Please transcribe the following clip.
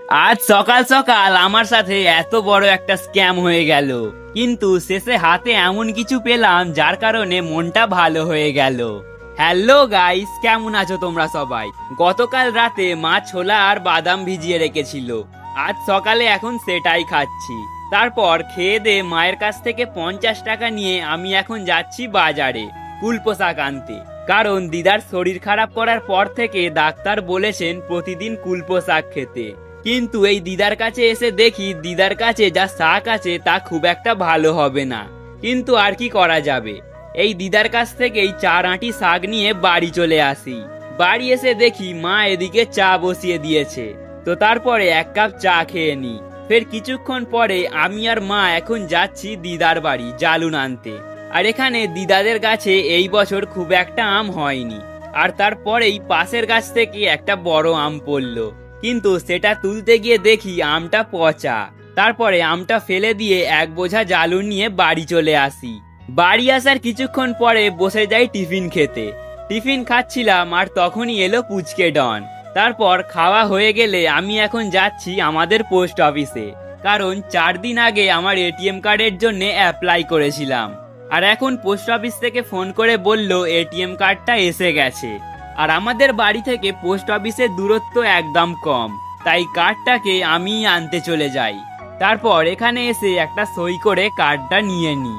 আজ সকাল সকাল আমার সাথে এত বড় একটা স্ক্যাম হয়ে গেল, কিন্তু শেষে হাতে এমন কিছু পেলাম যার কারণে মনটা ভালো হয়ে গেল। হ্যালো গাইস, কেমন আছো তোমরা সবাই? গতকাল রাতে মা ছোলা আর বাদাম ভিজিয়ে রেখেছিল, আজ সকালে এখন সেটাই খাচ্ছি। তারপর খেয়ে দে মায়ের কাছ থেকে 50 টাকা নিয়ে আমি এখন যাচ্ছি বাজারে কুলপো শাক আনতে। কারণ দিদার শরীর খারাপ করার পর থেকে ডাক্তার বলেছেন প্রতিদিন কুলপো শাক খেতে। কিন্তু এই দিদার কাছে এসে দেখি দিদার কাছে যা শাক আছে তা খুব একটা ভালো হবে না, কিন্তু আর কি করা যাবে। এই দিদার কাছ থেকেই 4 আঁটি শাক নিয়ে বাড়ি চলে আসি। বাড়ি এসে দেখি মা এদিকে চা বসিয়ে দিয়েছে, তো তারপরে 1 কাপ চা খেয়ে নি। ফের কিছুক্ষণ পরে আমি আর মা এখন যাচ্ছি দিদার বাড়ি জালুন আনতে। আর এখানে দিদাদের গাছে এই বছর খুব একটা আম হয়নি, আর তারপরেই পাশের গাছ থেকে একটা বড় আম পড়লো, কিন্তু সেটা তুলতে গিয়ে দেখি আমটা পচা। তারপরে আমটা ফেলে দিয়ে 1 বোঝা জালুন নিয়ে বাড়ি চলে আসি। বাড়ি আসার কিছুক্ষণ পরে বসে যাই টিফিন খেতে। টিফিন খাচ্ছিলাম আর তখনই এলো পুচকে ডন। তারপর খাওয়া হয়ে গেলে আমি এখন যাচ্ছি আমাদের পোস্ট অফিসে, কারণ 4 দিন আগে আমার এটিএম কার্ডের জন্য অ্যাপ্লাই করেছিলাম। আর এখন পোস্ট অফিস থেকে ফোন করে বলল এটিএম কার্ডটা এসে গেছে। আর আমাদের বাড়ি থেকে পোস্ট অফিসের দূরত্ব একদম কম, তাই কার্ডটাকে আমি আনতে চলে যাই। তারপর এখানে এসে একটা সই করে কার্ডটা নিয়ে নিই।